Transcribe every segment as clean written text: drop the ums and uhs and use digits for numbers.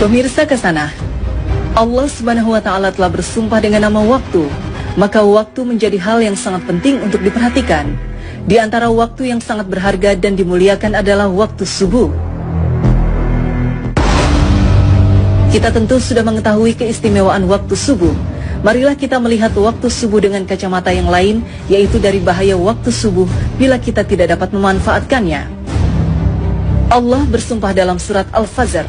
Pemirsa Kasana, Allah Subhanahu wa Ta'ala telah bersumpah dengan nama waktu, maka waktu menjadi hal yang sangat penting untuk diperhatikan. Di antara waktu yang sangat berharga dan dimuliakan adalah waktu subuh. Kita tentu sudah mengetahui keistimewaan waktu subuh. Marilah kita melihat waktu subuh dengan kacamata yang lain, yaitu dari bahaya waktu subuh bila kita tidak dapat memanfaatkannya. Allah bersumpah dalam surat Al-Fajr,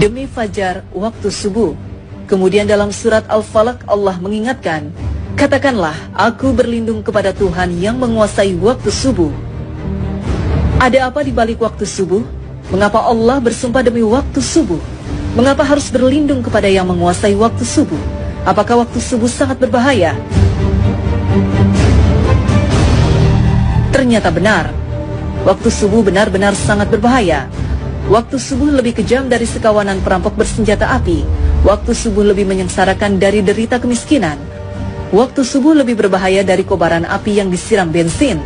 demi fajar waktu subuh. Kemudian dalam surat Al-Falaq Allah mengingatkan, katakanlah aku berlindung kepada Tuhan yang menguasai waktu subuh. Ada apa di balik waktu subuh? Mengapa Allah bersumpah demi waktu subuh? Mengapa harus berlindung kepada yang menguasai waktu subuh? Apakah waktu subuh sangat berbahaya? Ternyata benar. Waktu subuh benar-benar sangat berbahaya. Waktu subuh lebih kejam dari sekawanan perampok bersenjata api. Waktu subuh lebih menyengsarakan dari derita kemiskinan. Waktu subuh lebih berbahaya dari kobaran api yang disiram bensin.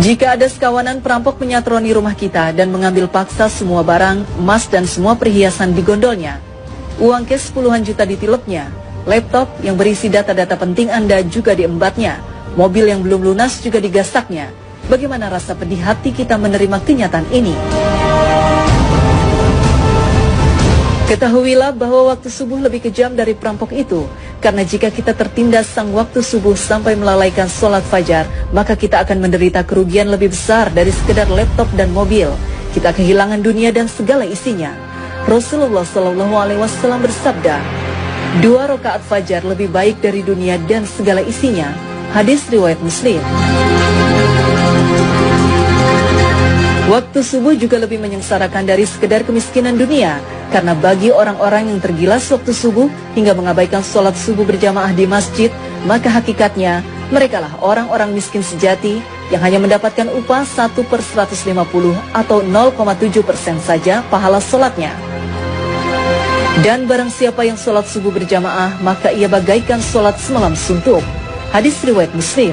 Jika ada sekawanan perampok menyatroni rumah kita dan mengambil paksa semua barang, emas dan semua perhiasan di gondolnya, uang cash puluhan juta ditilepnya, laptop yang berisi data-data penting Anda juga diembatnya, mobil yang belum lunas juga digasaknya, bagaimana rasa pedih hati kita menerima kenyataan ini? Ketahuilah bahwa waktu subuh lebih kejam dari perampok itu, karena jika kita tertindas sang waktu subuh sampai melalaikan sholat fajar, maka kita akan menderita kerugian lebih besar dari sekedar laptop dan mobil. Kita kehilangan dunia dan segala isinya. Rasulullah SAW bersabda, 2 rakaat fajar lebih baik dari dunia dan segala isinya. Hadis riwayat Muslim. Waktu subuh juga lebih menyengsarakan dari sekedar kemiskinan dunia, karena bagi orang-orang yang tergilas waktu subuh hingga mengabaikan sholat subuh berjamaah di masjid, maka hakikatnya merekalah orang-orang miskin sejati yang hanya mendapatkan upah 1/150 atau 0,7% saja pahala sholatnya. Dan barang siapa yang sholat subuh berjamaah, maka ia bagaikan sholat semalam suntuk. Hadis riwayat Muslim.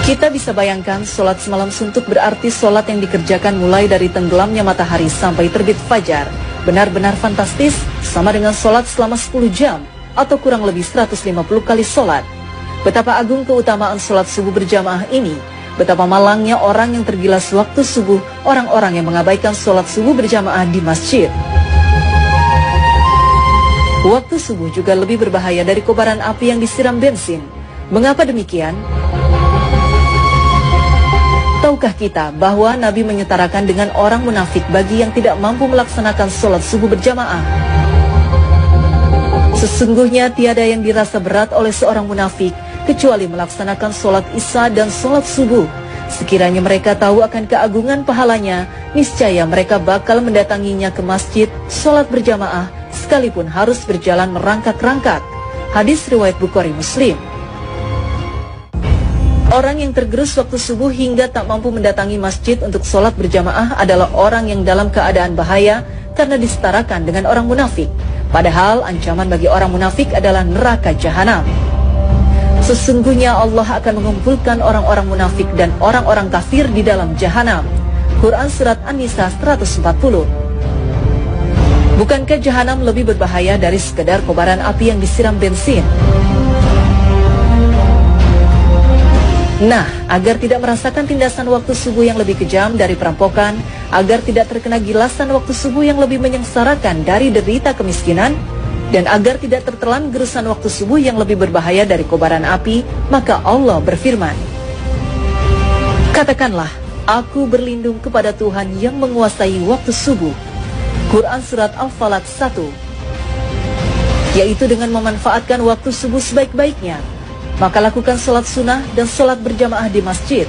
Kita bisa bayangkan sholat semalam suntuk berarti sholat yang dikerjakan mulai dari tenggelamnya matahari sampai terbit fajar. Benar-benar fantastis, sama dengan sholat selama 10 jam atau kurang lebih 150 kali sholat. Betapa agung keutamaan sholat subuh berjamaah ini. Betapa malangnya orang yang tergilas waktu subuh, orang-orang yang mengabaikan sholat subuh berjamaah di masjid. Waktu subuh juga lebih berbahaya dari kobaran api yang disiram bensin. Mengapa demikian? Tahukah kita bahwa Nabi menyetarakan dengan orang munafik bagi yang tidak mampu melaksanakan sholat subuh berjamaah? Sesungguhnya tiada yang dirasa berat oleh seorang munafik kecuali melaksanakan sholat isya dan sholat subuh. Sekiranya mereka tahu akan keagungan pahalanya, niscaya mereka bakal mendatanginya ke masjid, sholat berjamaah, sekalipun harus berjalan merangkak-rangkak. Hadis riwayat Bukhari Muslim. Orang yang tergerus waktu subuh hingga tak mampu mendatangi masjid untuk sholat berjamaah adalah orang yang dalam keadaan bahaya karena disetarakan dengan orang munafik. Padahal ancaman bagi orang munafik adalah neraka jahanam. Sesungguhnya Allah akan mengumpulkan orang-orang munafik dan orang-orang kafir di dalam jahanam. Quran Surat An-Nisa 140. Bukankah jahanam lebih berbahaya dari sekedar kobaran api yang disiram bensin? Nah, agar tidak merasakan tindasan waktu subuh yang lebih kejam dari perampokan, agar tidak terkena gilasan waktu subuh yang lebih menyengsarakan dari derita kemiskinan, dan agar tidak tertelan gerusan waktu subuh yang lebih berbahaya dari kobaran api, maka Allah berfirman, katakanlah, aku berlindung kepada Tuhan yang menguasai waktu subuh. Quran Surat Al-Falaq 1. Yaitu dengan memanfaatkan waktu subuh sebaik-baiknya, maka lakukan sholat sunnah dan sholat berjamaah di masjid.